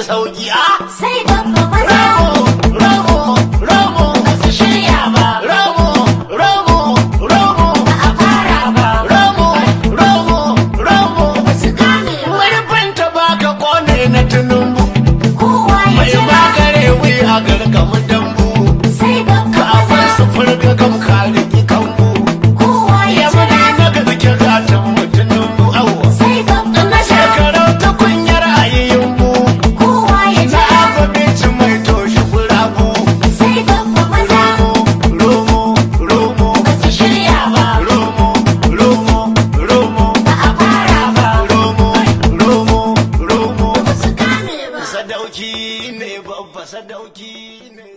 sauki a sai babba maza romo ba su shirya ba romo ba a fara ba romo ba su gane ba wani fanta baka kone na tunumbu kowa ya mai jira bakare wi a gargamu dambu sai babba kafin maza su furga kam kariki kambu kowa ya ya jira mani na gaske gatan mutunin mu awa sai babba na maza shekarau ta kunyar ayiyin mu kowa ya na jira abinci mai toshe gurabu sai babba maza romo ba su shirya ba romo ba a fara ba romo ba su gane ba sadauki ne babba sadauki ne